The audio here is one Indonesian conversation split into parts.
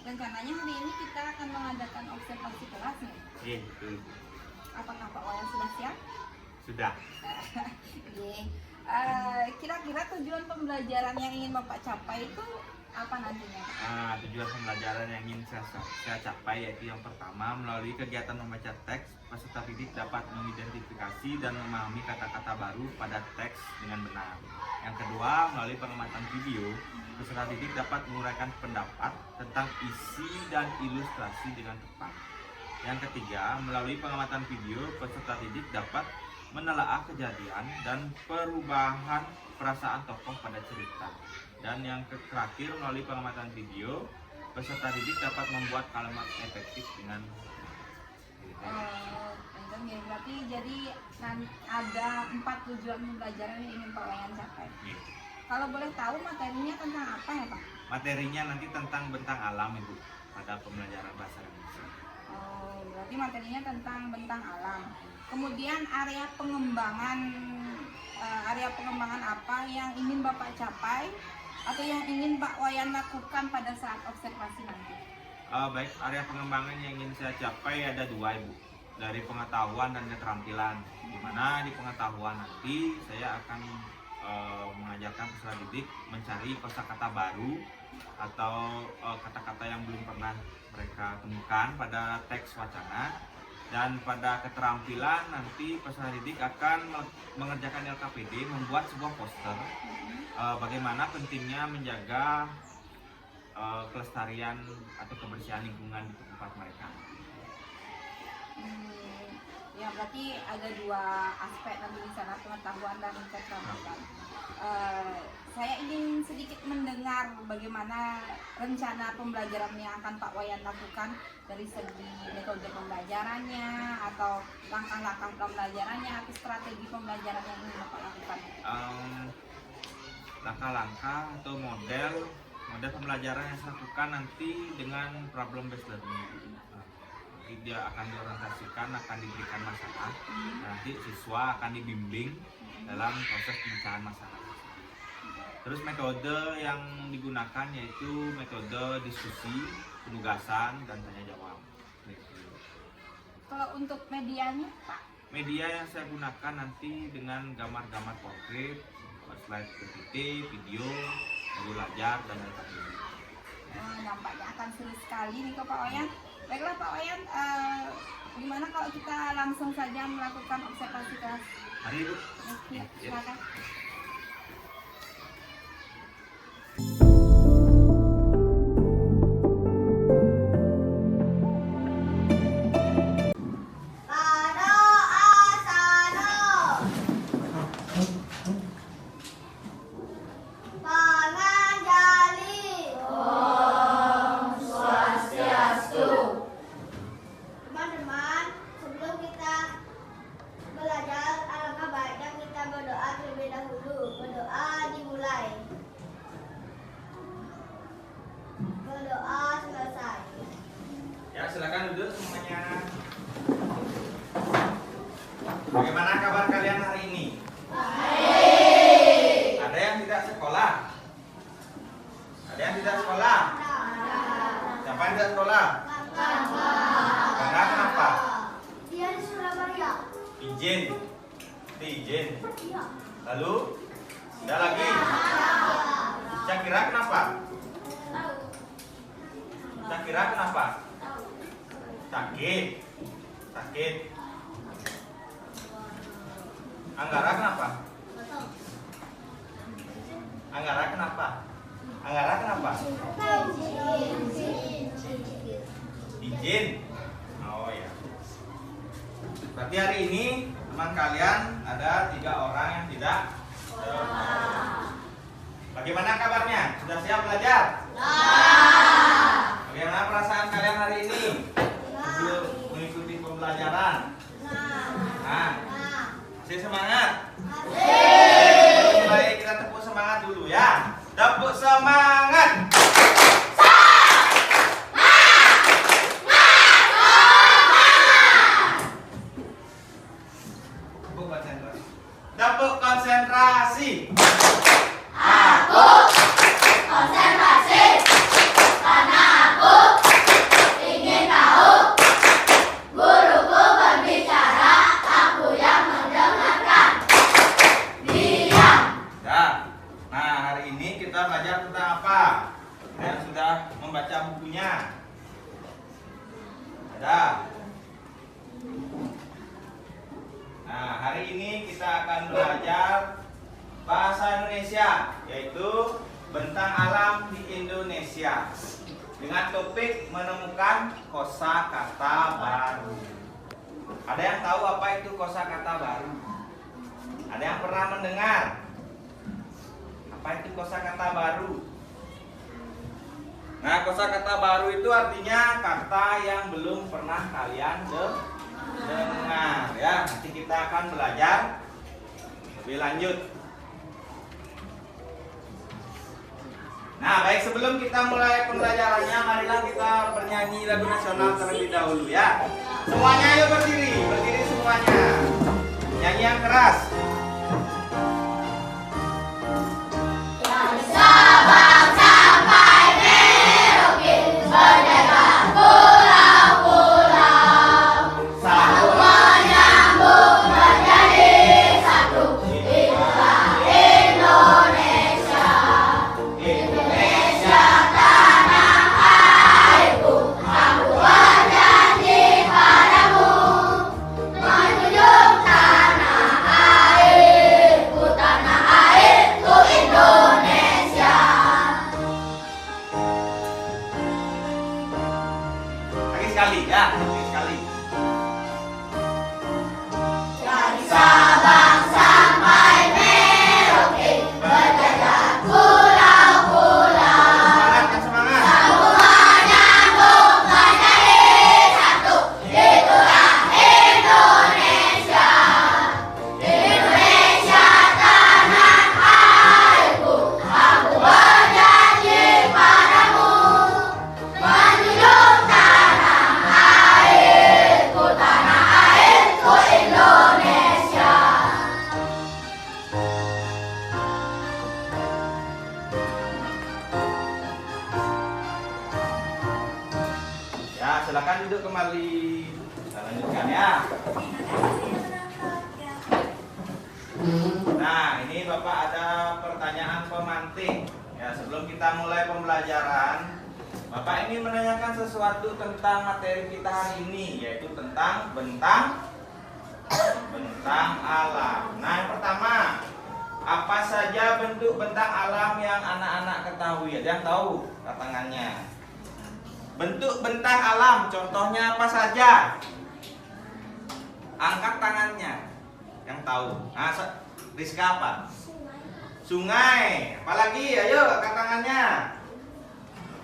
Rencananya hari ini kita akan mengadakan observasi kelas nih. Iya, betul. Apakah Pak Wayan sudah siap? Sudah. Oke. Kira-kira tujuan pembelajaran yang ingin Bapak capai itu apa nantinya? Tujuan pembelajaran yang ingin saya capai yaitu yang pertama, melalui kegiatan membaca teks, peserta didik dapat mengidentifikasi dan memahami kata-kata baru pada teks dengan benar. Yang kedua, melalui pengamatan video, peserta didik dapat menguraikan pendapat tentang isi dan ilustrasi dengan tepat. Yang ketiga, melalui pengamatan video, peserta didik dapat menelaah kejadian dan perubahan perasaan tokoh pada cerita. Dan yang terakhir, melalui pengamatan video, peserta didik dapat membuat kalimat efektif dengan Berarti jadi ada 4 tujuan pembelajaran yang ingin Pak Wayan capai. Kalau boleh tahu materinya tentang apa ya Pak? Materinya nanti tentang bentang alam Ibu pada pembelajaran bahasa Indonesia. Berarti materinya tentang bentang alam. Kemudian area pengembangan apa yang ingin Bapak capai atau yang ingin Pak Wayan lakukan pada saat observasi nanti? Baik, area pengembangan yang ingin saya capai ada 2 Ibu, dari pengetahuan dan keterampilan. Dimana di pengetahuan nanti saya akan mengajarkan peserta didik mencari kosakata baru atau kata-kata yang belum pernah mereka temukan pada teks wacana. Dan pada keterampilan nanti peserta didik akan mengerjakan LKPD, membuat sebuah poster bagaimana pentingnya menjaga kelestarian atau kebersihan lingkungan di tempat mereka. Ya berarti ada 2 aspek nanti di sana, pengetahuan dan keterampilan. Saya ingin sedikit mendengar bagaimana rencana pembelajaran yang akan Pak Wayan lakukan dari segi metode pembelajarannya atau langkah-langkah pembelajarannya atau strategi pembelajaran yang ingin Bapak lakukan. Langkah-langkah atau model pembelajaran yang saya lakukan nanti dengan problem based learning. Dia akan diorientasikan, akan diberikan masalah. Nanti siswa akan dibimbing dalam proses pemecahan masalah. Terus metode yang digunakan yaitu metode diskusi, penugasan, dan tanya jawab. Kalau untuk medianya Pak? Media yang saya gunakan nanti dengan gambar-gambar portrait, slide PPT, video, modul ajar, dan lain sebagainya. Nampaknya akan seru sekali nih ke Pak Wayan. Baiklah Pak Wayan, gimana kalau kita langsung saja melakukan observasi kelas? Mari Ibu. Ya, silakan. Ya, silakan duduk semuanya. Bagaimana kabar kalian hari ini? Baik. Ada yang tidak sekolah? Ada yang tidak sekolah? Siapa yang tidak sekolah? Karena kenapa? Dia di Surabaya. Izin. Itu izin. Lalu? Ada lagi? Syakira kenapa? Syakira kenapa? Sakit. Anggara kenapa? Anggara kenapa? Izin. Oh ya. Berarti hari ini teman kalian ada 3 orang yang tidak. Bagaimana kabarnya? Sudah siap belajar? Bagaimana perasaan kalian hari ini? Sebelum mengikuti pembelajaran? Masih semangat? Baik, kita tepuk semangat dulu ya. Tepuk semangat. Tepuk konsentrasi. Aku konsentrasi. membaca bukunya? Ada. Nah, hari ini kita akan belajar bahasa Indonesia, yaitu bentang alam di Indonesia, dengan topik menemukan kosakata baru. Ada yang tahu apa itu kosakata baru? Ada yang pernah mendengar? Apa itu kosakata baru? Nah, kosakata baru itu artinya kata yang belum pernah kalian dengar, ya. Nanti kita akan belajar lebih lanjut. Nah, baik, sebelum kita mulai pembelajarannya, marilah kita bernyanyi lagu nasional terlebih dahulu, ya. Semuanya yuk berdiri semuanya. Nyanyi yang keras. Sabang sampai Merauke berdagang pulau-pulau, satu menyambung menjadi satu. Itulah Indonesia. Indonesia tanah airku, aku berjanji padamu, menjunjung tanah airku Indonesia. Lagi sekali, ya. Lagi sekali. Dari Sabang sampai Merauke berdagang pulau-pulau, Semangat, yang semangat. menyambung menjadi satu. Itulah Indonesia. Indonesia tanah airku, aku berjanji padamu, menjunjung tanah airku Indonesia. Ya, silakan duduk kembali. Kita lanjutkan, ya. Nah, ini Bapak ada pertanyaan pemantik. Ya, sebelum kita mulai pembelajaran, Bapak ini menanyakan sesuatu tentang materi kita hari ini, yaitu tentang bentang alam. Nah, yang pertama, apa saja bentuk bentang alam yang anak-anak ketahui? Ada yang tahu? Angkat tangannya. Bentuk bentang alam, contohnya apa saja? Angkat tangannya. Yang tahu? Nah, Rizka apa? Sungai. Apalagi? Ayo, angkat tangannya.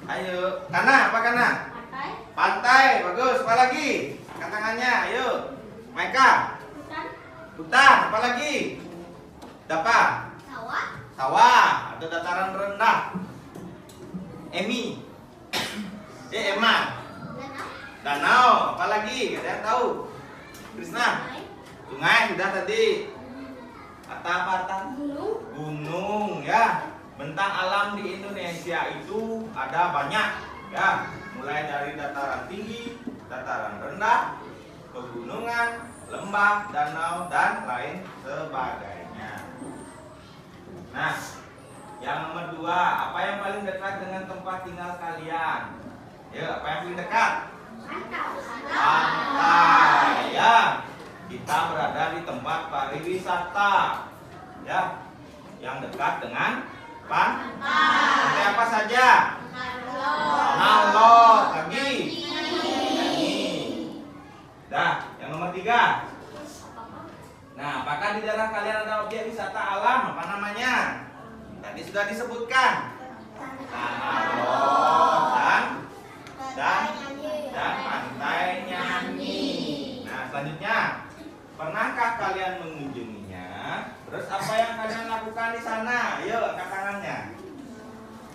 Ayo. Kana, apa kana? Pantai. Bagus. Apalagi? Angkat tangannya. Ayo. Maika. Hutan. Apalagi? Dapa. Sawah atau dataran rendah. Emi. Emma. Danau. Apalagi? Ada yang tahu? Krisna. Sungai sudah tadi. Apa? Gunung, ya. Bentang alam di Indonesia itu ada banyak, ya. Mulai dari dataran tinggi, dataran rendah, pegunungan, lembah, danau, dan lain sebagainya. Nah, yang nomor 2, apa yang paling dekat dengan tempat tinggal kalian? Ya, apa yang paling dekat? Pantai, ya. Kita berada di tempat pariwisata, ya, yang dekat dengan pantai. Apa saja? Nalot, lagi. Dah, yang nomor 3. Nah, apakah di daerah kalian ada objek wisata alam? Apa namanya? Tadi sudah disebutkan. Nalot dan pantai Nyanyi. Nah, selanjutnya, pernahkah kalian mengunjunginya? Terus apa yang kalian lakukan di sana? Ayo, angkat tangannya.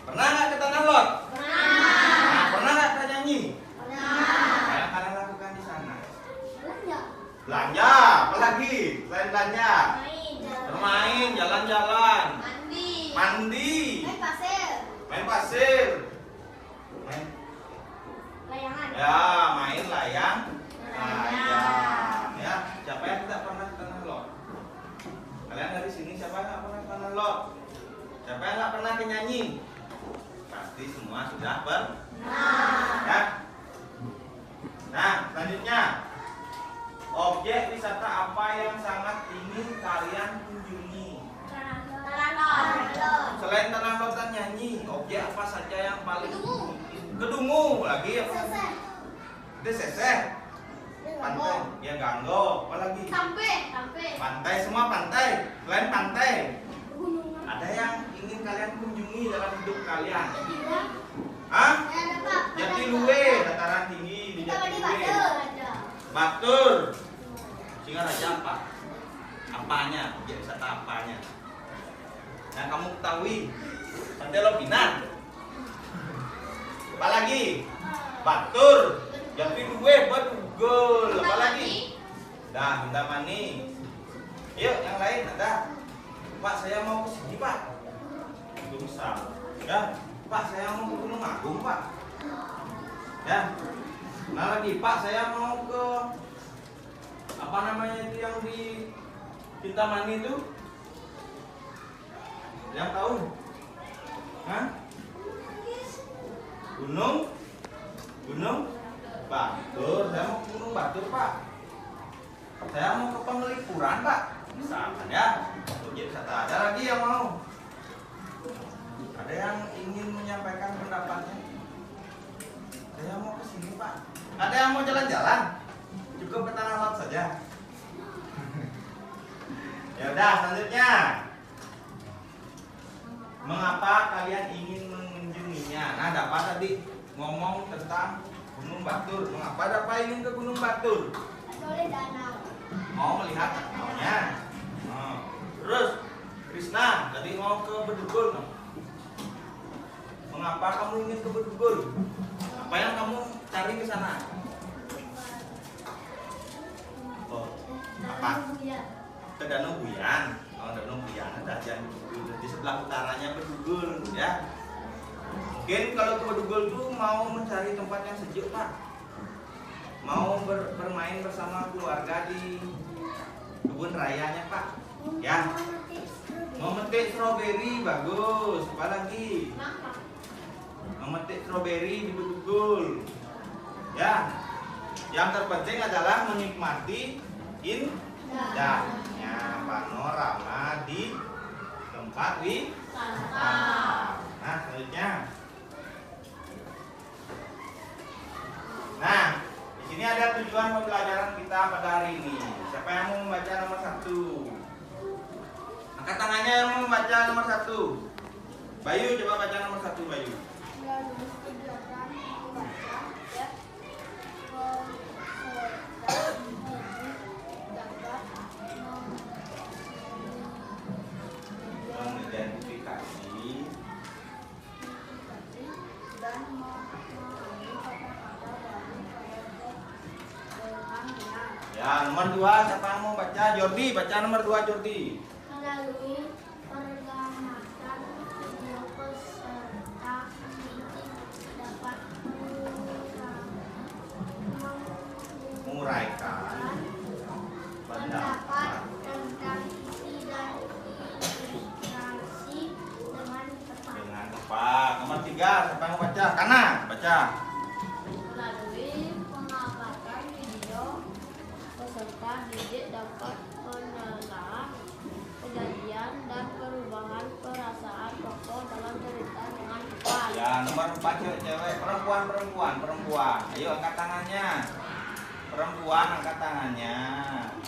Pernah nggak ke Tanah Lot? Nah, pernah nggak ke Nyanyi? Apa yang kalian lakukan di sana? Belanja, apalagi selain belanja? Bermain, jalan-jalan, mandi, main pasir, ya, main layang, ya. Siapa yang tidak pernah ke Tanah Lot? Kalian dari sini siapa yang nggak pernah ke Tanah Lot? Siapa yang nggak pernah ke Nyanyi? Pasti semua sudah pernah. Selain tanah lautan nyanyi, objek apa saja yang paling kedungu lagi apa? Seseh. Pantai, ya ganggo. Apa lagi? Sampai. Pantai, semua pantai. Selain pantai, ada yang ingin kalian kunjungi dalam hidup kalian? Hah? Jatiluwe, dataran tinggi di Jatiluwe. Batur. Singaraja apa? Apanya? Objek wisata apanya? Yang kamu ketahui? Santelo Pinang. Apa lagi? Batur. Jatiluwe, Bedugul. Apa lagi? Dah, Indramayu. Yuk, yang lain ada. Pak, saya mau ke sini, Pak. Gunung Sam. Ya, Pak, saya mau ke Gunung Agung, Pak. Ya. Nah lagi, Pak, saya mau ke apa namanya itu yang di Kintamani itu? Yang tahu? Hah? Gunung Batur. Saya mau ke Gunung Batur, Pak. Saya mau ke Penglipuran, Pak. Misalkan ya. Objek wisata. Ada lagi yang mau? Ada yang ingin menyampaikan pendapatnya? Saya mau ke sini, Pak. Ada yang mau jalan-jalan? Cukup ke tanah laut saja. Ya udah, selanjutnya. Mengapa kalian ingin mengunjunginya? Nah, dapat tadi ngomong tentang Gunung Batur. Mengapa dapat ingin ke Gunung Batur? Mau melihat danaunya. Terus Krisna tadi mau ke Bedugul. Mengapa kamu ingin ke Bedugul? Apa yang kamu cari ke sana? Oh, apa? Ke Danau Buyan. Oh, Danau Buyan ada di sebelah utaranya Bedugul, ya. Mungkin kalau ke Bedugul tuh mau mencari tempat yang sejuk, Pak. Mau bermain bersama keluarga di kebun rayanya, Pak. Ya. Mau metik stroberi, bagus. Apa lagi? Memetik stroberi di Bedugul. Ya. Yang terpenting adalah menikmati indahnya panorama di tempat wisata. Nah, selanjutnya. Nah, di sini ada tujuan pembelajaran kita pada hari ini. Siapa yang mau membaca nomor 1? Angkat tangannya yang mau membaca nomor 1. Bayu, coba baca nomor 1, Bayu. Mengidentifikasi ya, nomor 2 siapa yang mau baca? Jordi, baca nomor 2, Jordi. Melalui pengamatan video peserta didik dapat Menguraikan pendapat tentang isi dan ilustrasi dengan tepat. dengan tepat. Nomor 3 siapa yang mau baca? Kana, baca. Melalui pengamatan video peserta didik dapat menelaah kejadian dan perubahan perasaan tokoh dalam cerita dengan tepat. Ya, nomor 4 cewek, perempuan. Ayo angkat tangannya. Perempuan angkat tangannya.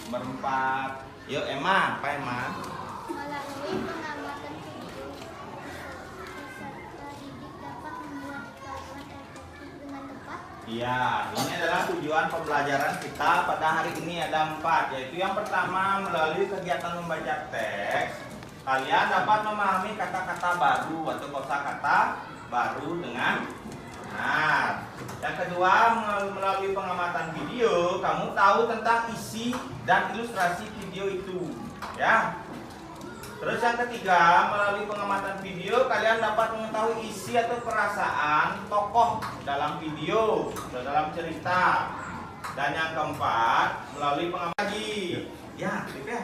Nomor 4. Yuk Emma, apa Emma? Melalui pengamatan video peserta didik dapat membuat kalimat efektif dengan tepat. Iya, ini adalah tujuan pembelajaran kita pada hari ini ada 4, yaitu yang pertama melalui kegiatan membaca teks, kalian dapat memahami kata-kata baru atau kosakata baru dengan benar. Yang kedua, melalui pengamatan video, kamu tahu tentang isi dan ilustrasi video itu, ya. Terus yang ketiga, melalui pengamatan video kalian dapat mengetahui isi atau perasaan tokoh dalam video atau dalam cerita. Dan yang keempat, melalui pengamatan lagi. Ya, gitu ya.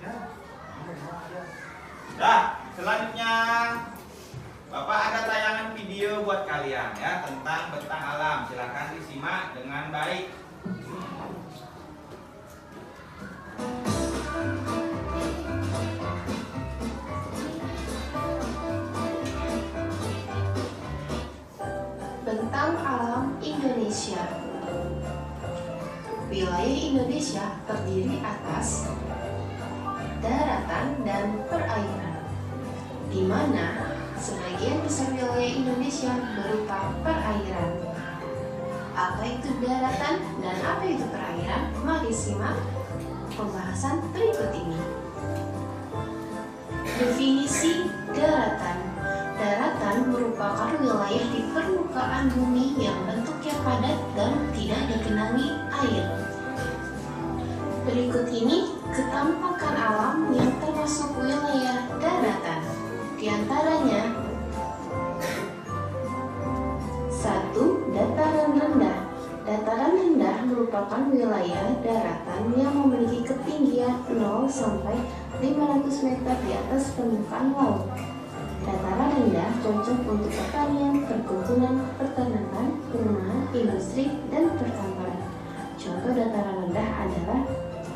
Ya. Nah, selanjutnya Bapak ada tayangan video buat kalian ya tentang bentang alam. Silakan disimak dengan baik. Wilayah Indonesia terdiri atas daratan dan perairan, di mana sebagian besar wilayah Indonesia berupa perairan. Apa itu daratan dan apa itu perairan? Mari simak pembahasan berikut ini. Definisi daratan. Daratan merupakan wilayah di permukaan bumi yang bentuknya padat dan tidak digenangi air. Berikut ini ketampakan alam yang termasuk wilayah daratan. Di antaranya 1. Dataran rendah. Dataran rendah merupakan wilayah daratan yang memiliki ketinggian 0 sampai 500 meter di atas permukaan laut. Dataran rendah cocok untuk pertanian, perkebunan, peternakan, perumahan, industri, dan perkantoran. Contoh dataran rendah adalah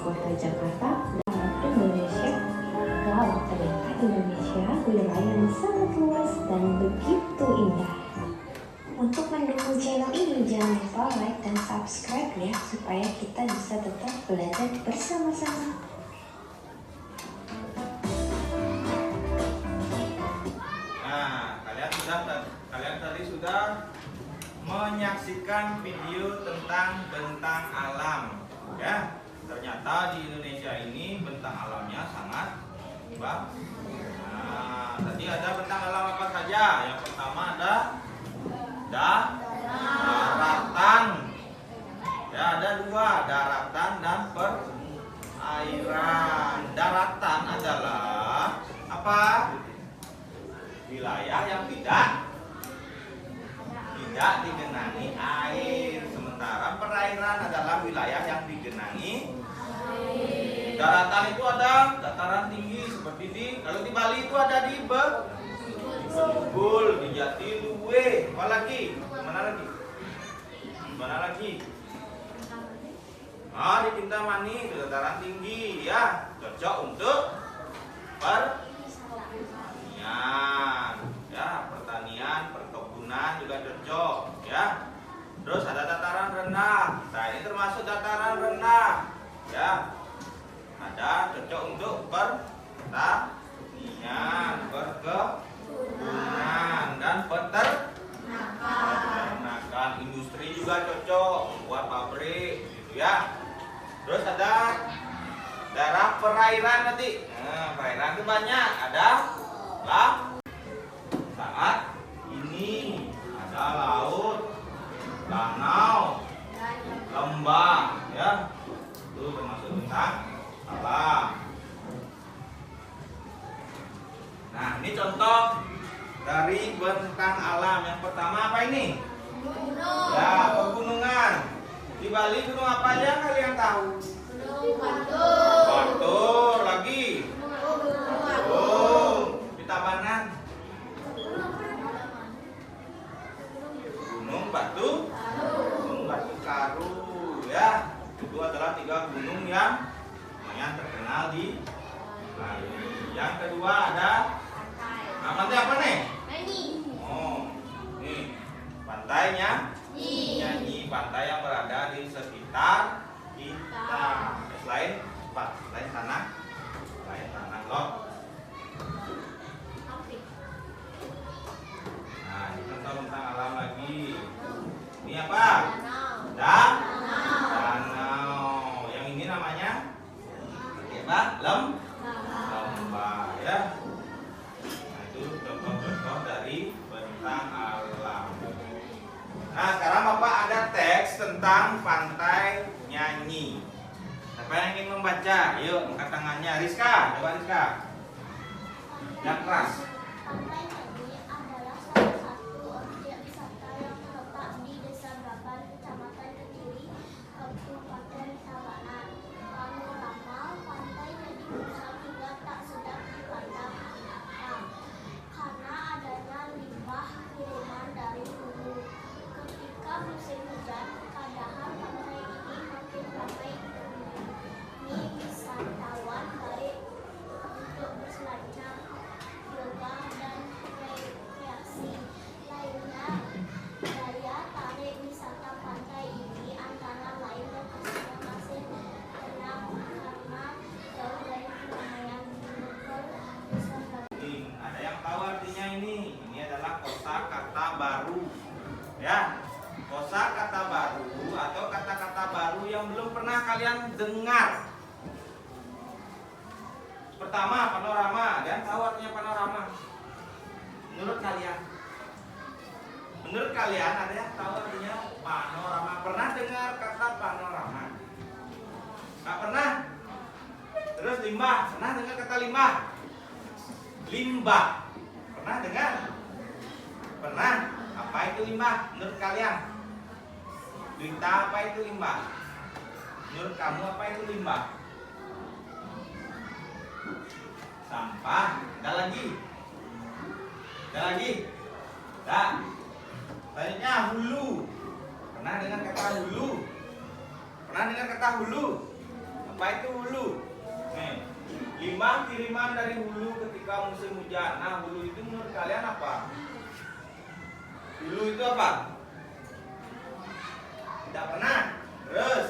Kota Jakarta dan Indonesia. Wow, ternyata Indonesia wilayah yang sangat luas dan begitu indah. Untuk mendukung channel ini, jangan lupa like dan subscribe ya, supaya kita bisa tetap belajar bersama-sama. Nah, kalian tadi sudah menyaksikan video tentang bentang alam, ya. Ternyata di Indonesia ini bentang alamnya sangat bagus. Nah, tadi ada bentang alam apa saja? Yang pertama ada daratan. Ya, ada dua, daratan dan perairan. Daratan adalah apa? Wilayah yang tidak digenangi air. Sementara perairan adalah wilayah yang digenangi air. Daratan itu ada dataran tinggi seperti kalau di Bali itu ada di Bedugul, di Jatiluwe, mana lagi? Di Kintamani itu dataran tinggi, ya, cocok untuk pertanian, perkebunan juga cocok, ya. Terus ada dataran rendah. Nah, ini termasuk dataran rendah, ya. Ada cocok untuk pertanian, perkebunan, dan peternakan. Industri juga cocok, buat pabrik, gitu ya. Terus ada daerah perairan nanti. Nah, perairan itu banyak. Ada saat ini ada laut, danau, lembah, ya. Itu termasuk bentang alam. Nah, ini contoh dari bentang alam. Yang pertama apa ini? Gunung. Ya, pegunungan. Di Bali gunung apa aja kalian tahu? Gunung Batur. Batur, lagi. Gunung. Di Tabanan. Gunung Batu Karu, ya. Itu adalah 3 gunung yang lumayan terkenal di Bali. Yang kedua ada pantai apa nih? Oh, nih pantainya Nyanyi, pantai yang berada di sekitar kita. Selain sana loh. Nah, ini contoh tentang alam lagi. Ini apa? Danau. Yang ini namanya apa? Lembah, ya. Nah, itu contoh-contoh dari bentang alam. Nah, sekarang Bapak ada teks tentang pantai Nyanyi. Siapa yang ingin membaca? Yuk, angkat tangannya. Rizka, coba Rizka. Yang keras. Pantai Nyanyi adalah salah satu objek wisata yang terletak di Desa Braban, Kecamatan Kediri, Kabupaten Tabanan. Panorama pantai Nyanyi pusat juga tak sedap dipandang karena adanya limbah kiriman dari hulu. Ketika musim hujan, keadaan pantai ini makin ramai dikunjungi wisatawan baik untuk berselancar, yoga, kata-kata baru atau kata-kata baru yang belum pernah kalian dengar. Pertama, panorama. Dan tahu artinya panorama? Menurut kalian ada yang tahu artinya panorama? Pernah dengar kata panorama? Nggak pernah? Terus limbah, pernah dengar kata limbah? Limbah, pernah dengar? Pernah? Apa itu limbah menurut kalian? Duita, apa itu limbah? Menurut kamu apa itu limbah? Sampah. Ada lagi? Tak. Selanjutnya hulu. Pernah dengar kata hulu? Apa itu hulu? Nih, limbah kiriman dari hulu ketika musim hujan. Nah, hulu itu menurut kalian apa? Hulu itu apa? Tidak pernah. Terus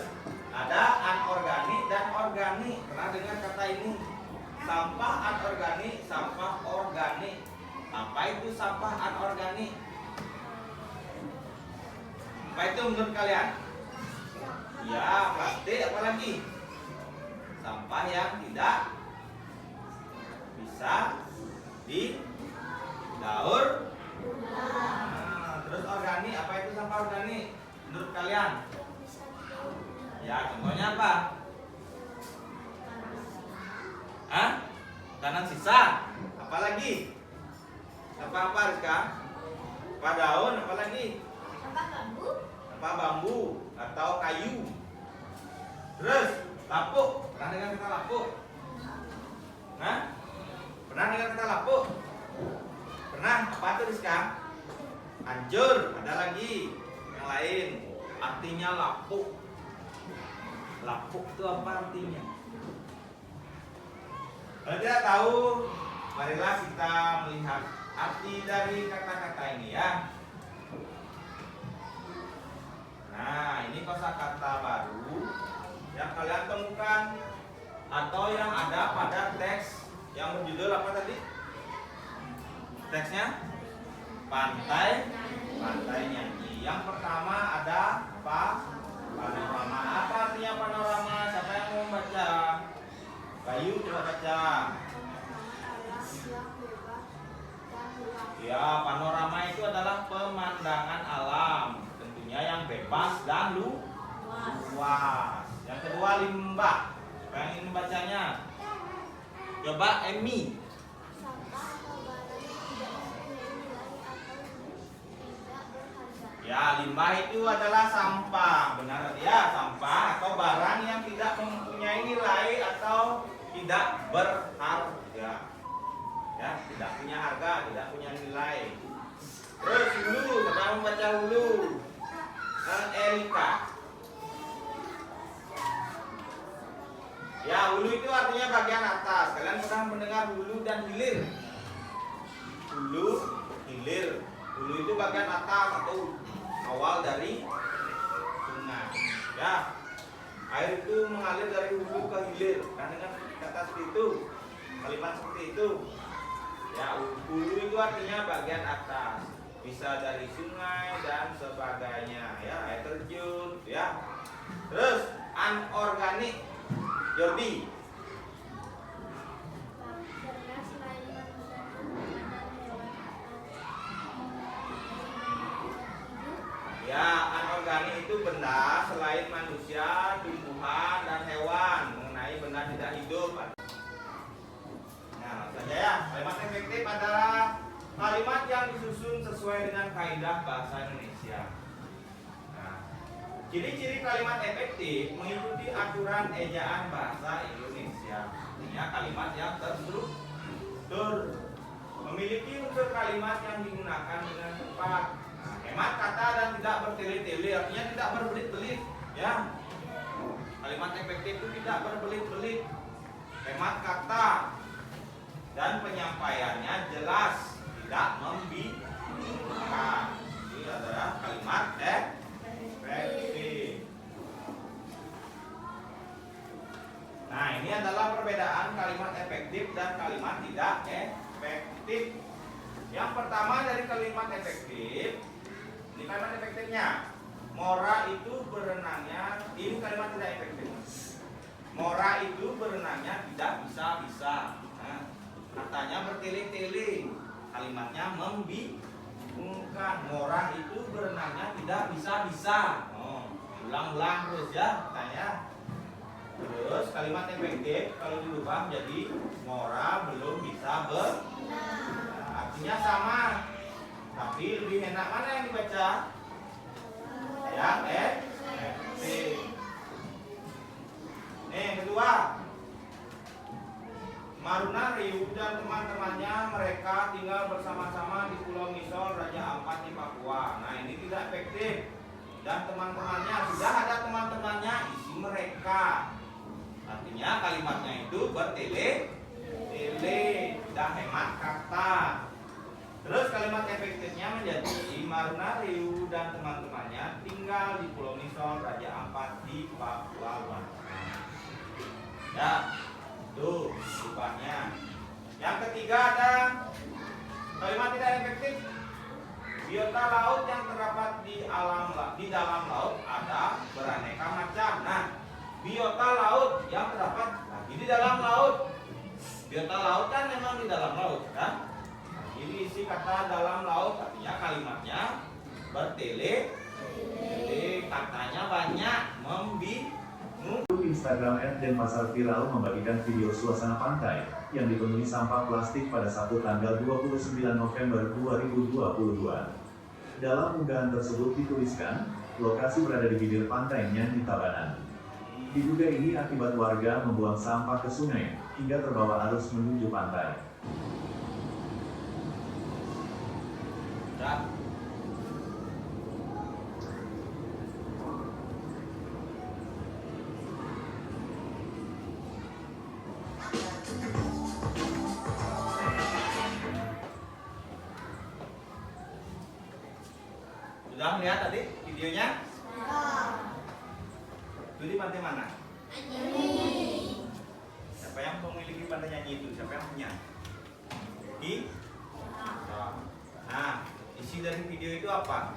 ada anorganik dan organik. Pernah dengar kata ini? Sampah anorganik, sampah organik. Apa itu sampah anorganik? Apa itu menurut kalian? Ya, plastik, apa lagi? Sampah yang tidak bisa didaur. Terus organik, apa itu sampah organik? Menurut kalian? Ya, contohnya apa? Makanan sisa. Apa lagi? Apa Rizka? Apa daun? Apa lagi? Apa bambu atau kayu. Terus lapuk. Pernah dengar kata lapuk? Pernah dengar kata lapuk? Pernah? Apa itu Rizka? Hancur. Ada lagi yang lain. Artinya lapuk. Lapuk itu apa artinya? Kalau tidak tahu, marilah kita melihat arti dari kata-kata ini ya. Nah, ini kosakata baru yang kalian temukan atau yang ada pada teks yang berjudul apa tadi? Teksnya Pantai Nyanyi. Yang pertama ada apa? Panorama. Apa artinya panorama? Siapa yang mau baca? Bayu, coba baca. Ya, panorama itu adalah pemandangan alam, tentunya yang bebas dan luas. Yang kedua limbah. Siapa yang ingin bacanya? Coba Emi. Ya, limbah itu adalah sampah. Benar ya, sampah atau barang yang tidak mempunyai nilai atau tidak berharga. Ya, tidak punya harga, tidak punya nilai. Terus hulu, kita membaca hulu. Erika. Ya, hulu itu artinya bagian atas. Kalian pernah mendengar hulu dan hilir? Hulu, hilir. Hulu itu bagian atas atau awal dari sungai. Ya, air itu mengalir dari hulu ke hilir. Kan dengan kata seperti itu, kalimat seperti itu. Ya, hulu itu artinya bagian atas, bisa dari sungai dan sebagainya. Ya, air terjun. Ya, terus anorganik, Jordi. Ya, anorganik itu benda selain manusia, tumbuhan, dan hewan. Mengenai benda tidak hidup. Nah, saja ya. Kalimat efektif adalah kalimat yang disusun sesuai dengan kaidah bahasa Indonesia. Nah, ciri-ciri kalimat efektif mengikuti aturan ejaan bahasa Indonesia. Artinya kalimat yang terstruktur, memiliki unsur kalimat yang digunakan dengan tepat. Hemat kata dan tidak bertele-tele, artinya tidak berbelit-belit, ya. Kalimat efektif itu tidak berbelit-belit. Hemat kata dan penyampaiannya jelas, tidak membingungkan. Ini adalah kalimat efektif. Nah, ini adalah perbedaan kalimat efektif dan kalimat tidak efektif. Yang pertama dari kalimat efektif, ini kalimat efektifnya. Mora itu berenangnya, ini kalimat tidak efektif. Mora itu berenangnya tidak bisa-bisa. Nah, katanya bertele-tele. Kalimatnya membingungkan. Mora itu berenangnya tidak bisa-bisa. Oh, ulang-ulang terus ya katanya. Terus kalimat efektif kalau dirubah menjadi Mora belum bisa berenang. Artinya sama, tapi lebih enak mana yang dibaca? Yang efektif. Nih, kedua. Maruna, Riu dan teman-temannya mereka tinggal bersama-sama di Pulau Misol, Raja Ampat di Papua. Nah, ini tidak efektif. Dan teman-temannya, sudah ada teman-temannya, isi mereka. Artinya kalimatnya itu bertele-tele, tidak hemat kata. Terus kalimat efektifnya menjadi Maruna, Riu dan teman-temannya tinggal di Pulau Misol, Raja Ampat di Papua Barat. Ya, itu rupanya. Yang ketiga ada kalimat tidak efektif. Biota laut yang terdapat di dalam laut ada beraneka macam. Nah, biota laut yang terdapat lagi di dalam laut. Biota laut kan memang di dalam laut, kan? Ini isi kata dalam laut, artinya kalimatnya bertele-tele, katanya banyak, membingung. Instagram @denpasar viral membagikan video suasana pantai yang dipenuhi sampah plastik pada Sabtu tanggal 29 November 2022. Dalam unggahan tersebut dituliskan, lokasi berada di bibir pantai Nyanyi Tabanan. Diduga ini akibat warga membuang sampah ke sungai hingga terbawa arus menuju pantai. Dan sudah melihat tadi videonya? Itu di pantai mana? Siapa yang memiliki pantai Nyanyi itu? Siapa yang punya? Nah, isi dari video itu apa?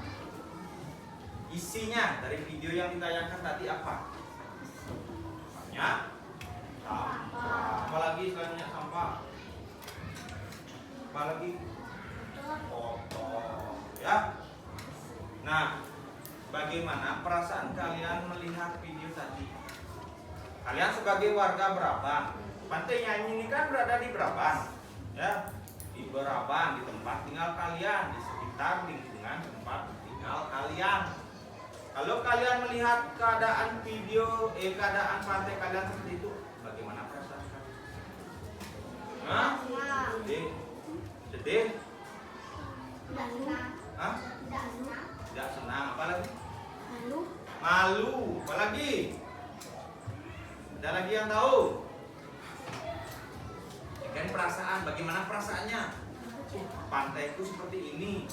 Isinya dari video yang ditayangkan tadi apa? Banyak sampah. Apalagi selain banyak sampah? Apalagi kotor, ya. Nah, bagaimana perasaan kalian melihat video tadi? Kalian sebagai warga Braban, pantai Nyanyi ini kan berada di Braban, ya. Di Braban, di tempat tinggal kalian, di sekitar lingkungan tempat tinggal kalian. Kalau kalian melihat keadaan video, keadaan pantai kalian seperti itu, bagaimana perasaan kalian? Hah? Sedih? Sedih? Hah? Tidak senang, apalagi? Malu, apalagi? Ada lagi yang tahu? Kan perasaan, bagaimana perasaannya? Pantaiku seperti ini,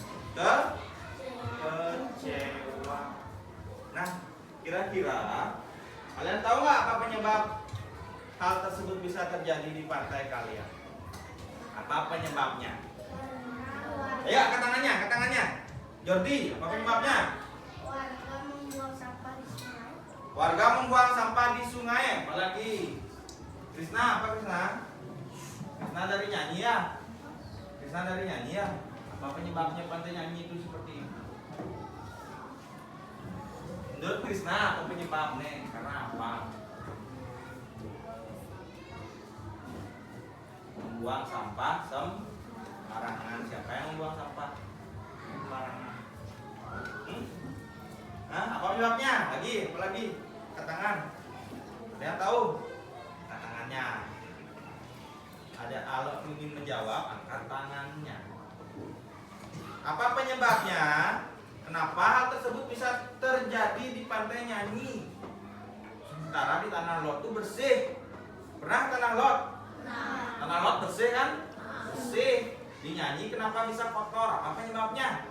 kecewa. Nah, kira-kira kalian tahu nggak apa penyebab hal tersebut bisa terjadi di pantai kalian? Apa penyebabnya? Ayo, angkat tangannya. Jordi, apa penyebabnya? Warga membuang sampah di sungai. Apalagi? Krisna, apa Krisna? Krisna dari Nyanyi ya? Apa penyebabnya pantai Nyanyi itu seperti itu? Menurut Krisna, apa penyebabnya? Karena apa? Membuang sampah sembarangan. Siapa yang membuang sampah sembarangan? Apa penyebabnya? Apa lagi? Tangan. Ada yang tahu? Tangannya. Ada, kalau ingin menjawab, angkat tangannya. Apa penyebabnya? Kenapa hal tersebut bisa terjadi di pantai Nyanyi? Sementara di tanah lot itu bersih. Pernah tanah lot? Tanah lot bersih kan? Bersih. Di Nyanyi kenapa bisa kotor? Apa penyebabnya?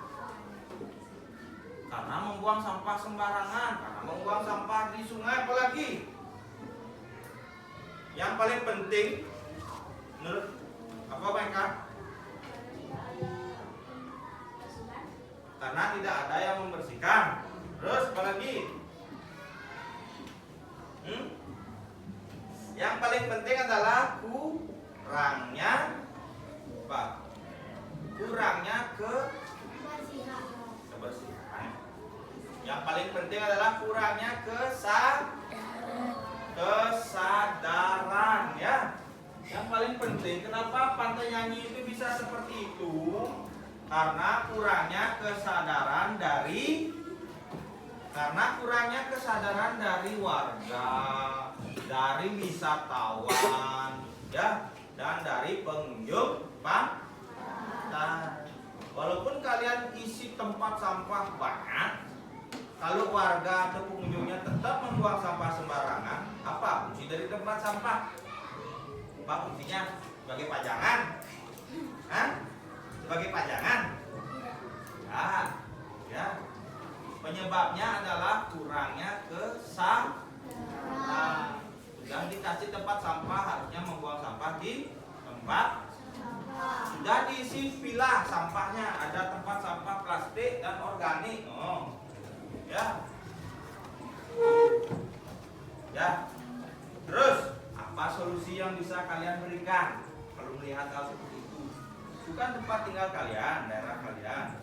Karena membuang sampah sembarangan, karena membuang sampah di sungai, apalagi. Yang paling penting menurut apa mereka? Karena tidak ada yang membersihkan. Terus apa lagi? Yang paling penting adalah kurangnya apa? Kurangnya kebersihan. Yang paling penting adalah kurangnya kesadaran ya. Yang paling penting kenapa Pantai Nyanyi itu bisa seperti itu? Karena kurangnya kesadaran dari warga, dari wisatawan ya, dan dari pengunjung pantai. Walaupun kalian isi tempat sampah banyak, kalau warga atau pengunjungnya tetap membuang sampah sembarangan, apa fungsi dari tempat sampah? Apa fungsinya? Sebagai pajangan? Sebagai pajangan? Ya. Penyebabnya adalah kurangnya kesadaran. Sudah dikasih tempat sampah, harusnya membuang sampah di tempat. Sudah diisi pilah sampahnya, ada tempat sampah plastik dan organik. Ya. Terus apa solusi yang bisa kalian berikan kalau melihat hal seperti itu? Bukan tempat tinggal kalian, daerah kalian.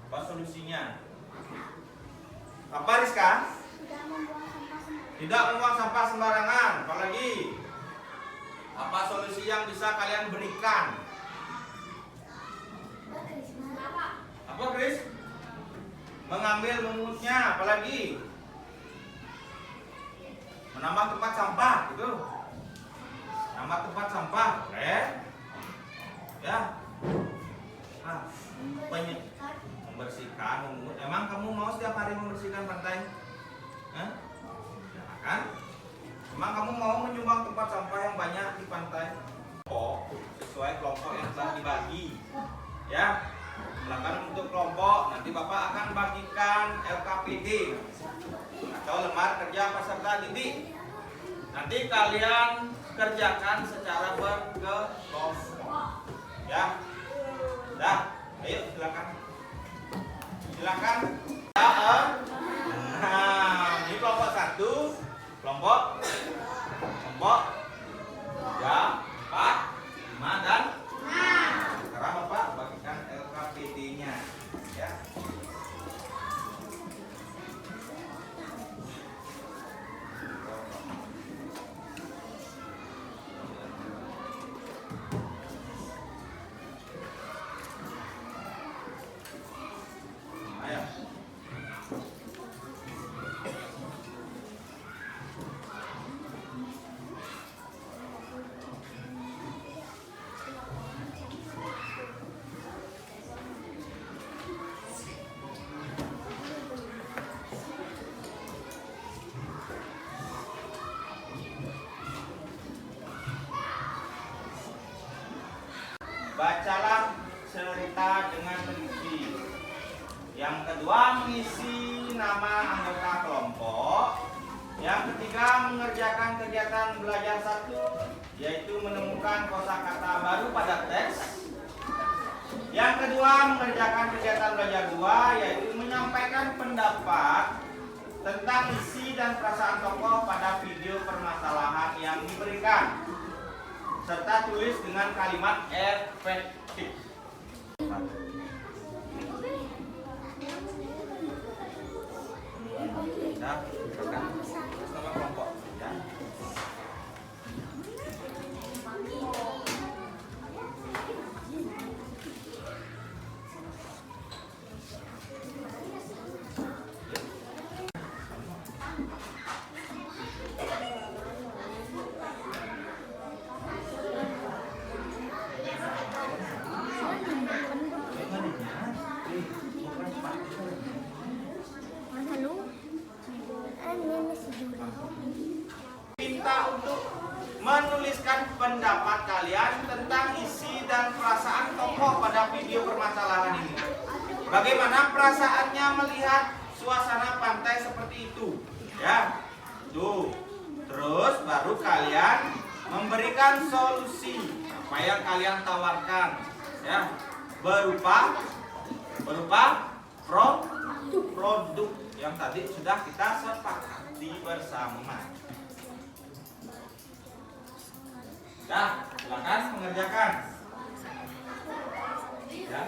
Apa solusinya? Apa Rizka? Tidak membuang sampah sembarangan. Apalagi? Apa solusi yang bisa kalian berikan? Apa Chris? Mengambil mengutnya. Apalagi? Menambah tempat sampah gitu. Nambah tempat sampah. Ya. Membersihkan, memungut. Emang kamu mau setiap hari membersihkan pantai? Ya kan? Emang kamu mau menyumbang tempat sampah yang banyak di pantai? Sesuai kelompok yang telah dibagi. Ya. Silakan untuk kelompok. Nanti Bapak akan bagikan LKPD atau lembar kerja peserta didik. Nanti kalian kerjakan secara berkelompok. Ya. Dah, ayo silakan. Silakan. Ini kelompok 1, kelompok 3, 4, 5 dan 6. Sekarang Bapak bagikan LKPD-nya ya. Bacalah cerita dengan teliti. Yang kedua, mengisi nama anggota kelompok. Yang ketiga, mengerjakan kegiatan belajar 1, yaitu menemukan kosakata baru pada teks. Yang kedua, mengerjakan kegiatan belajar 2, yaitu menyampaikan pendapat tentang isi dan perasaan tokoh pada video permasalahan yang diberikan, serta tulis dengan kalimat efektif. Nah, sama kelompok ya. Minta untuk menuliskan pendapat kalian tentang isi dan perasaan tokoh pada video permasalahan ini. Bagaimana perasaannya melihat suasana pantai seperti itu? Ya, tuh. Terus baru kalian memberikan solusi apa yang kalian tawarkan, ya, berupa produk yang tadi sudah kita sepakati bersama. Dah, silakan mengerjakan. Ya.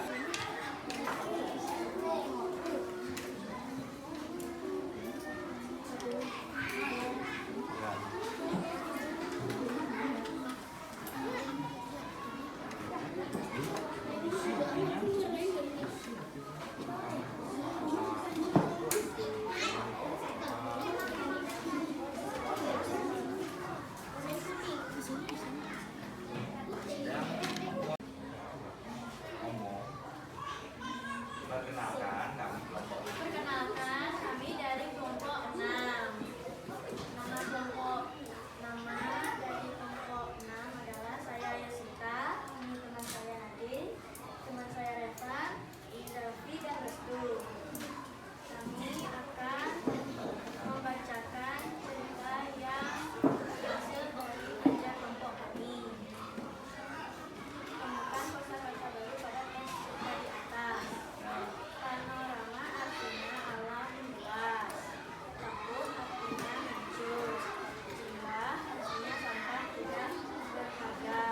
Perkenalkan kami kelompok. Perkenalkan, kami dari kelompok 6. Nama dari kelompok 6 adalah saya Yesita, ini teman saya Nadine, teman saya Reva, Idalfi, dan Restu. Kami akan membacakan cerita yang hasil dari kerja kelompok kami. Temukan kosakata baru pada teks cerita di atas. Panorama artinya alam luas. Takut artinya hancur. Jumlah artinya sampah tidak berharga.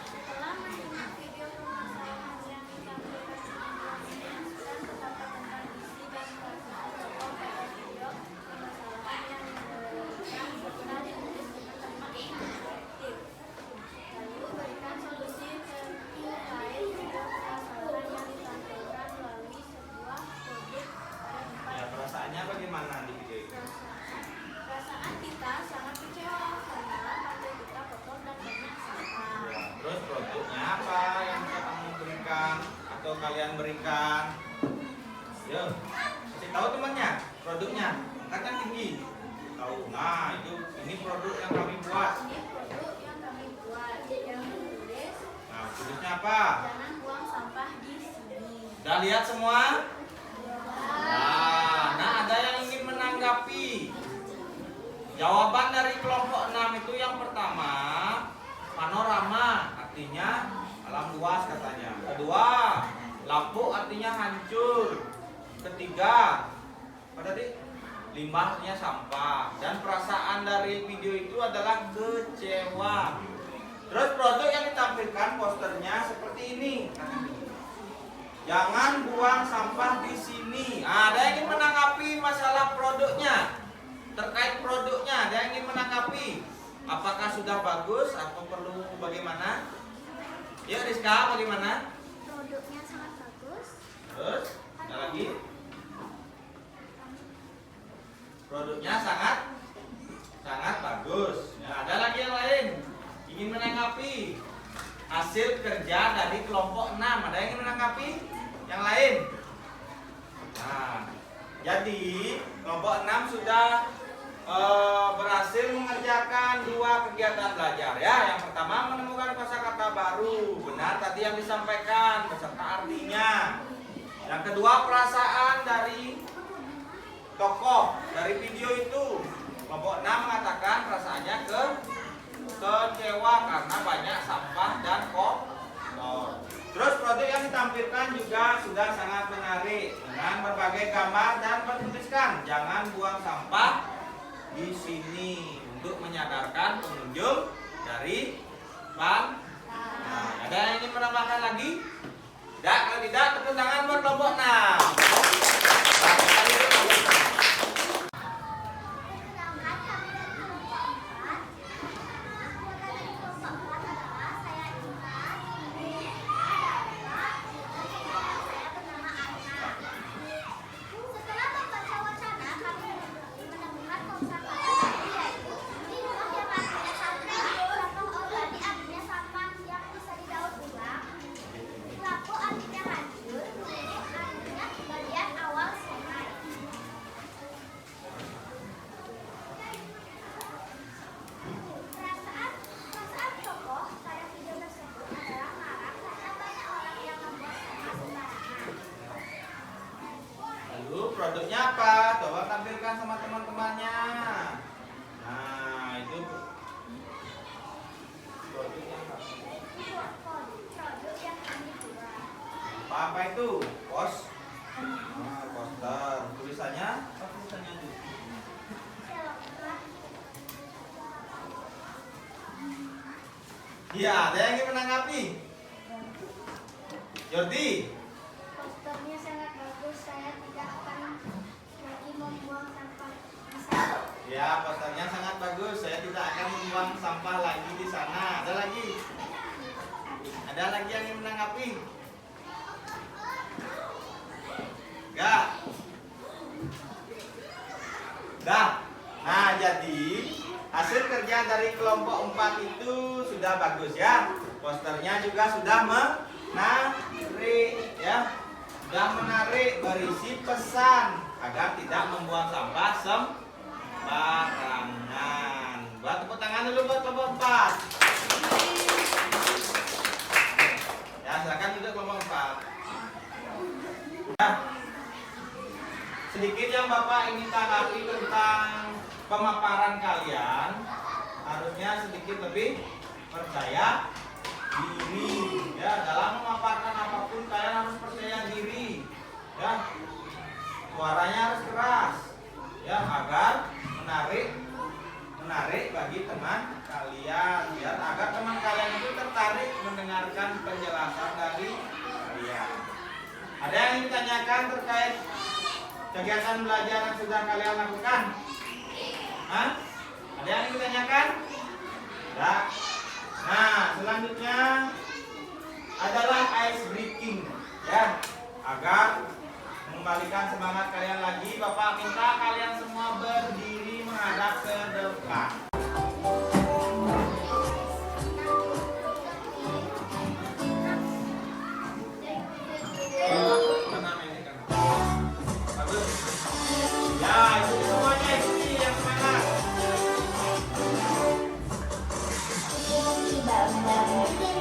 Setelah menyimak video permasalahan yang ditampilkan dan terdapat tentang isi dan perasaan tokoh pada video permasalahan yang diberikan segera ditulis dengan kalimat yang efektif. Lalu berikan solusi terkait video permasalahan yang ditampilkan melalui sebuah produk pada Ya, perasaannya bagaimana di video itu? perasaan kita sangat kecewa karena pantai kita kotor dan banyak sampah. Ya, terus produknya apa yang kamu berikan atau kalian berikan? Yuk, kasih tahu temannya produknya. Angkatnya tinggi. Tahu? Nah, ini produk yang kami buat. Ini produk yang kami buat yang menulis Nah, tulisnya apa? jangan buang sampah di sini. Udah lihat semua? Nah, ada yang ingin menanggapi. Jawaban dari kelompok 6 itu yang pertama, panorama artinya alam luas katanya. Kedua, lapuk artinya hancur. Ketiga, apa tadi? Limbah artinya sampah. Dan perasaan dari video itu adalah kecewa. Terus produk yang ditampilkan posternya seperti ini. Jangan buang sampah di sini. Ada yang ingin menanggapi masalah produknya? Terkait produknya, ada yang ingin menanggapi? Apakah sudah bagus atau perlu bagaimana? Ya, Rizka, bagaimana? Produknya sangat bagus. Terus, ada lagi? Produknya sangat bagus. Ya, ada lagi yang lain ingin menanggapi hasil kerja dari kelompok 6. Ada yang ingin menanggapi? Yang lain? Nah, jadi kelompok 6 sudah berhasil mengerjakan 2 kegiatan belajar ya. Yang pertama menemukan kosakata baru, benar tadi yang disampaikan beserta artinya. Yang kedua perasaan dari tokoh dari video itu. Kelompok 6 mengatakan perasaannya kecewa karena banyak sampah dan kotor. Terus produk yang ditampilkan juga sudah sangat menarik dengan berbagai gambar dan bertuliskan jangan buang sampah di sini untuk menyadarkan pengunjung dari pantai. Nah, ada yang ingin menambahkan lagi? Tidak, kalau tidak tepuk tangan buat kelompok 6. Perkenalkan, kami dari kelompok 4. Anggota dari kelompok 4 adalah saya Intan, ini adalah saya bernama Anna. Setelah membaca wacana, kami menemukan kosakata baru yaitu limbah yang artinya sampah, sampah organik artinya sampah yang bisa didaur ulang, lapuk artinya hancur, artinya bagian awal sungai. Perasaan tokoh pada video tersebut adalah marah karena banyak orang yang membuang sampah sembarangan. Lalu produknya apa? Coba tampilkan sama teman-temannya. Nah, itu produknya apa? Produk yang kami buat. Apa itu? Poster. Tulisannya? Apa tulisannya itu? Iya, ada yang ingin menanggapi? Jordi? Posternya sangat bagus. Saya tidak akan lagi membuang sampah di sana. Ya, posternya sangat bagus. Saya tidak akan membuang sampah lagi di sana. Ada lagi? Ada lagi yang ingin menanggapi? Enggak? Dah. Nah, jadi hasil kerja dari kelompok 4 itu sudah bagus ya. Posternya juga sudah menarik ya. Sudah menarik, berisi pesan agar tidak membuang sampah sembarangan. Buat tepuk tangan dulu buat kelompok 4. Ya, silakan duduk kelompok 4. Ya. Sedikit yang Bapak ingin tanggapi tentang pemaparan kalian, harusnya sedikit lebih percaya diri ya. Dalam memaparkan apapun kalian harus percaya diri ya. Suaranya harus keras ya, agar menarik bagi teman kalian, biar agar teman kalian itu tertarik mendengarkan penjelasan dari kalian. Ada yang ingin ditanyakan terkait kegiatan belajar yang sudah kalian lakukan? Hah? Ada yang ingin ditanyakan? Tidak. Nah, selanjutnya adalah ice breaking ya. Agar mengembalikan semangat kalian lagi, Bapak minta kalian semua berdiri menghadap ke depan. Mana ini kan? Bagus. Ya, itu semuanya ikuti yang semangat. Yang mana? Yang semangat, yang semangat. Yuk.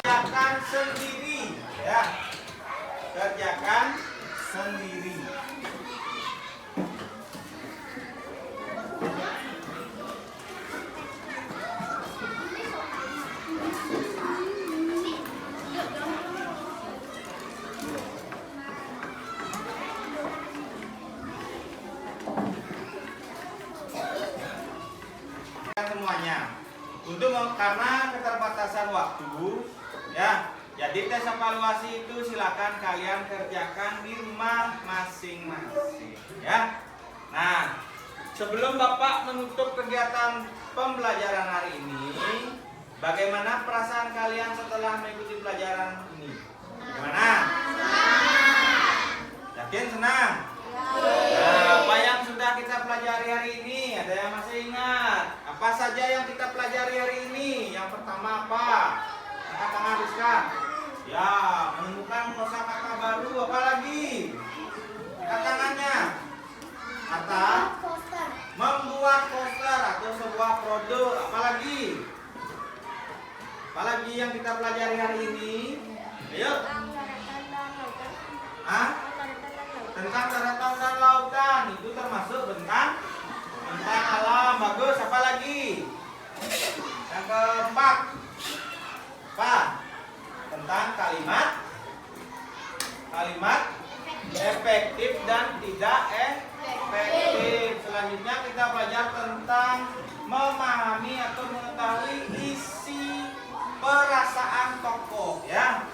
Kerjakan sendiri ya. Kerjakan sendiri. Semuanya karena keterbatasan waktu ya, jadi tes evaluasi itu silakan kalian kerjakan di rumah masing-masing ya. Nah, sebelum Bapak menutup kegiatan pembelajaran hari ini, bagaimana perasaan kalian setelah mengikuti pelajaran ini? Bagaimana? Yakin senang? Nah, apa yang sudah kita pelajari hari ini? Ada yang masih ingat? Apa saja yang kita pelajari hari ini? Yang pertama apa? Angkat tangan Rizka. Ya, menemukan kosakata baru. Apa lagi? Angkat tangannya. Kata membuat poster atau sebuah produk. Apa lagi? Apa lagi yang kita pelajari hari ini? Ayo. Hah? Tentang daratan dan lautan, itu termasuk tentang alam. Bagus. Apa lagi? Yang keempat apa? Tentang kalimat efektif dan tidak efektif. efektif. Selanjutnya kita belajar tentang memahami atau mengetahui isi perasaan tokoh ya.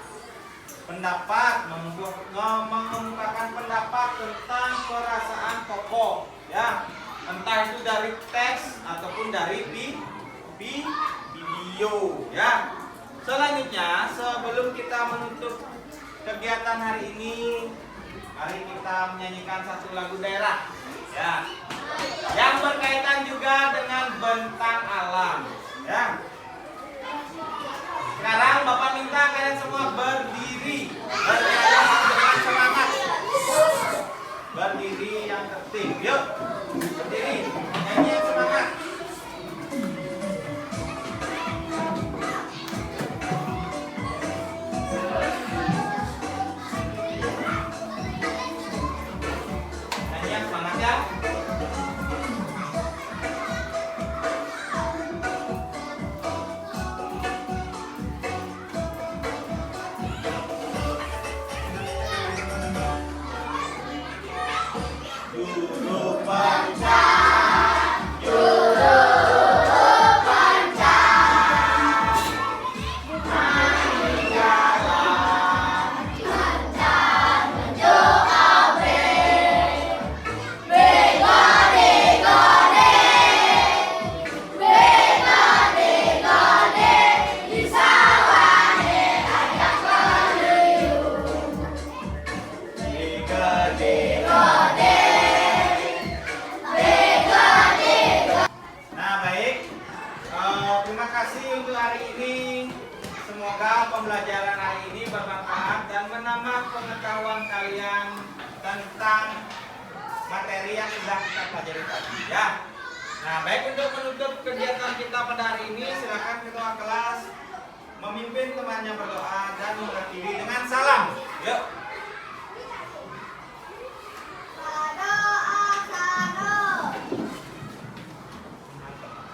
Pendapat, mengemukakan pendapat tentang perasaan tokoh ya. Entah itu dari teks ataupun dari video ya. Selanjutnya, sebelum kita menutup kegiatan hari ini, mari kita menyanyikan satu lagu daerah ya, yang berkaitan juga dengan bentang alam ya. Sekarang Bapak minta kalian semua berdiri dengan semangat, berdiri yang tertib. Yuk, berdiri, nyanyi yang semangat. Nyanyi yang semangat ya. Juru panca, Nah baik, terima kasih untuk hari ini. Semoga pembelajaran hari ini bermanfaat dan menambah pengetahuan kalian tentang materi yang sudah kita pelajari tadi ya. Nah baik, untuk menutup kegiatan kita pada hari ini, silakan ketua kelas memimpin temannya berdoa dan mengakhiri dengan salam. Yuk.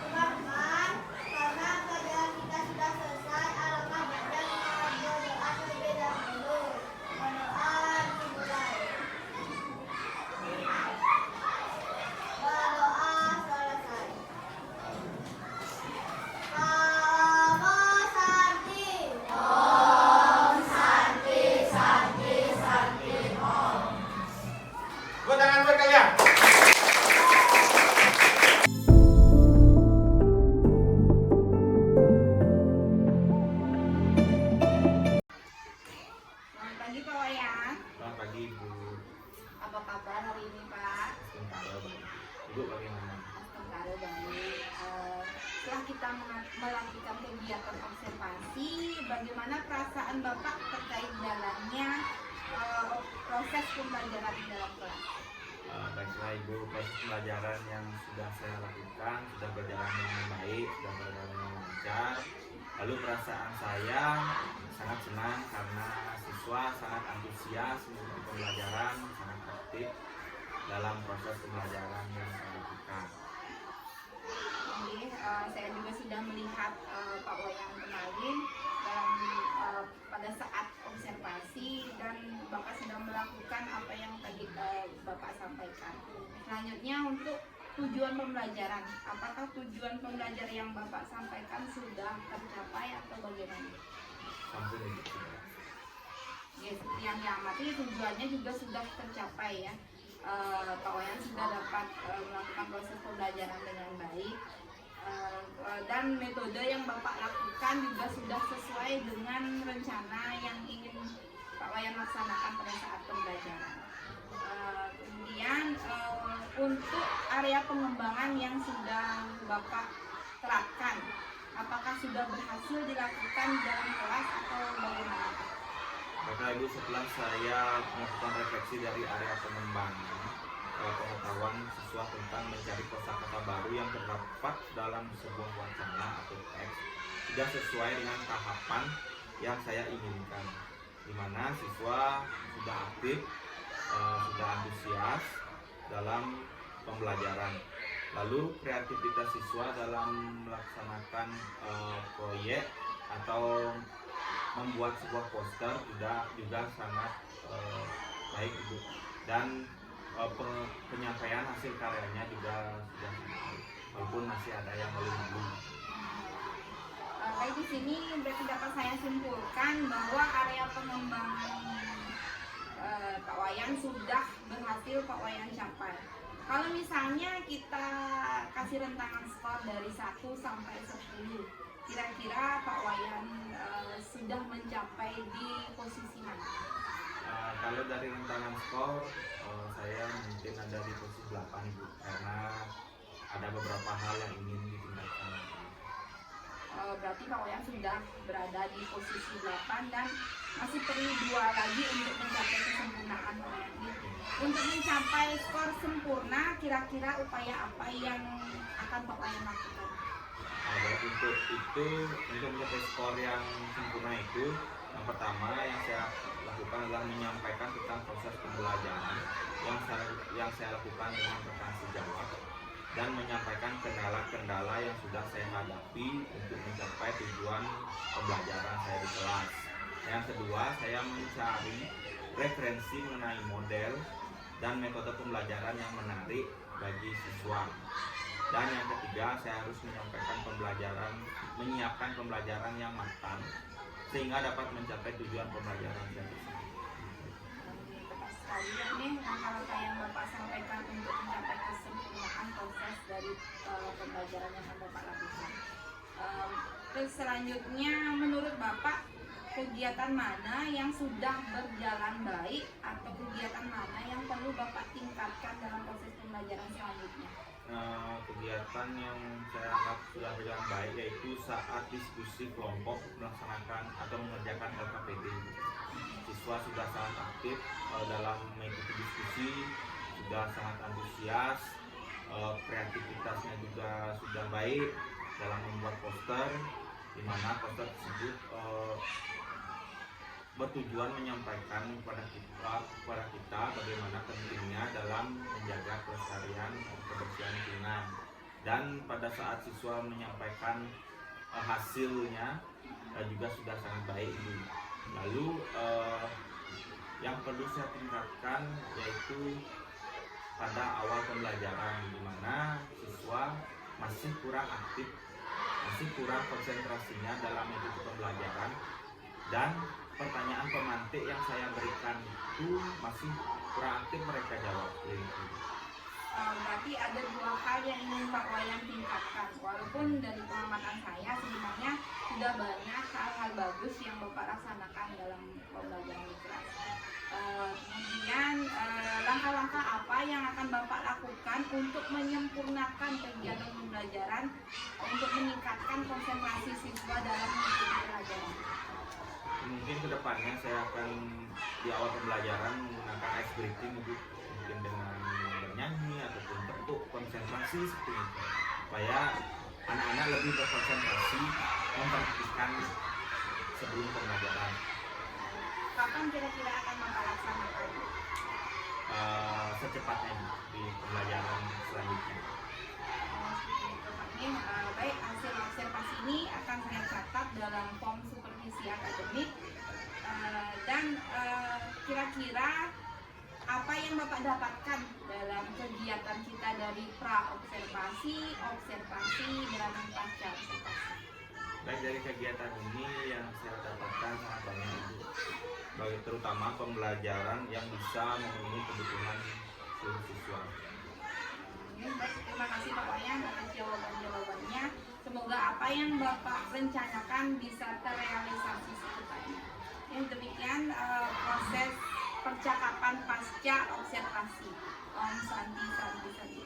Teman-teman, karena pelajaran kita sudah selesai, alangkah baiknya kita berdoa terlebih dahulu. Berdoa dimulai. Berdoa selesai. Namo Santi. Om Santi, Santi, Santi, Om. Buat tangan buat kalian. Selamat pagi Pak Wayan. Selamat pagi Ibu. Apa kabar hari ini Pak? Ibu bagaimana? Sementara baik. Setelah kita melakukan kegiatan observasi, bagaimana perasaan Bapak terkait jalannya proses pembelajaran di dalam kelas? Baiklah Ibu, proses pembelajaran yang sudah saya lakukan sudah berjalan dengan baik, sudah berjalan dengan lancar. Lalu perasaan saya sangat senang karena siswa sangat antusias mengikuti pembelajaran, sangat aktif dalam proses pembelajaran yang saya lakukan. Oke, saya juga sudah melihat Pak Wayan kemarin dalam pada saat observasi, dan Bapak sudah melakukan apa yang tadi Bapak sampaikan. Selanjutnya, untuk tujuan pembelajaran, apakah tujuan pembelajaran yang Bapak sampaikan sudah tercapai atau bagaimana? Sampun Ibu. Ya, seperti yang diamati, tujuannya juga sudah tercapai ya. Pak Wayan sudah dapat melakukan proses pembelajaran dengan baik, dan metode yang Bapak lakukan juga sudah sesuai dengan rencana yang ingin Pak Wayan laksanakan pada saat pembelajaran. Kemudian untuk area pengembangan yang sudah Bapak terapkan, apakah sudah berhasil dilakukan dalam kelas atau bagaimana? Bapak Ibu, setelah saya melakukan refleksi dari area pengembangan pengetahuan siswa tentang mencari kosakata baru yang terdapat dalam sebuah wacana atau teks, sudah sesuai dengan tahapan yang saya inginkan, di mana siswa sudah aktif, sudah antusias dalam pembelajaran. Lalu kreativitas siswa dalam melaksanakan proyek atau membuat sebuah poster juga sangat baik Ibu. Dan penyampaian hasil karyanya juga sudah selesai, walaupun masih ada yang belum. Baik, di sini berarti dapat saya simpulkan bahwa area pengembangan Pak Wayan sudah berhasil Pak Wayan capai. Kalau misalnya kita kasih rentangan skor dari 1 sampai 10, kira-kira Pak Wayan sudah mencapai di posisi mana? Kalau dari rentangan skor, saya mungkin ada di posisi 8 Ibu, karena ada beberapa hal yang ingin ditingkatkan. Berarti Pak Wayan sudah berada di posisi 8 dan masih perlu 2 lagi untuk mencapai kesempurnaan Pak Wayan. Untuk mencapai skor sempurna, kira-kira upaya apa yang akan Pak Wayan lakukan? Baik, untuk mencapai skor yang sempurna itu, yang pertama yang saya lakukan adalah menyampaikan tentang proses pembelajaran yang saya lakukan dengan bertanggung jawab, dan menyampaikan kendala-kendala yang sudah saya hadapi untuk mencapai tujuan pembelajaran saya di kelas. Yang kedua, saya mencari referensi mengenai model dan metode pembelajaran yang menarik bagi siswa. Dan yang ketiga, saya harus menyiapkan pembelajaran yang matang sehingga dapat mencapai tujuan pembelajaran saya tersebut. Tepat sekali ya nih langkah-langkah yang Bapak sampaikan untuk mencapai kesempurnaan proses dari pembelajaran yang akan Bapak lakukan. Terus selanjutnya, menurut Bapak, kegiatan mana yang sudah berjalan baik atau kegiatan mana yang perlu Bapak tingkatkan dalam proses pembelajaran selanjutnya? Kegiatan yang saya anggap sudah berjalan baik yaitu saat diskusi kelompok melaksanakan atau mengerjakan LKPD. Siswa sudah sangat aktif dalam mengikuti diskusi, sudah sangat antusias, kreativitasnya juga sudah baik dalam membuat poster, di mana poster tersebut bertujuan menyampaikan kepada kita bagaimana pentingnya dalam menjaga kelestarian kebersihan lingkungan. Dan pada saat siswa menyampaikan hasilnya juga sudah sangat baik. Lalu yang perlu saya tingkatkan yaitu pada awal pembelajaran, di mana siswa masih kurang aktif, masih kurang konsentrasinya dalam mengikuti pembelajaran, dan pertanyaan pemantik yang saya berikan itu masih kurang aktif mereka jawab. Berarti ada 2 hal yang ingin Pak Wayan tingkatkan. Walaupun dari pengamatan saya sebenarnya sudah banyak hal-hal bagus yang Bapak laksanakan dalam pembelajaran di kelas. Kemudian langkah-langkah apa yang akan Bapak lakukan untuk menyempurnakan kegiatan pembelajaran untuk meningkatkan konsentrasi siswa dalam mengikuti pelajaran? Mungkin kedepannya saya akan di awal pembelajaran menggunakan ice breaking, mungkin dengan bernyanyi ataupun bentuk konsentrasi seperti itu, supaya anak-anak lebih berkonsentrasi memperhatikan sebelum pembelajaran. Kapan kira-kira akan Bapak laksanakan? Secepatnya di pembelajaran selanjutnya. Baik, hasil observasi ini akan saya catat dalam form supervisi akademik. Dan kira-kira apa yang Bapak dapatkan dalam kegiatan kita dari pra-observasi, observasi, dan pasca observasi? Baik, dari kegiatan ini yang saya dapatkan sangat banyak, bagi terutama pembelajaran yang bisa memenuhi kebutuhan seluruh siswa. Baik, terima kasih Pak Wayan atas jawaban-jawabannya. Semoga apa yang Bapak rencanakan bisa terrealisasi secepatnya. Demikian proses percakapan pasca observasi. Om Santi Santi Santi.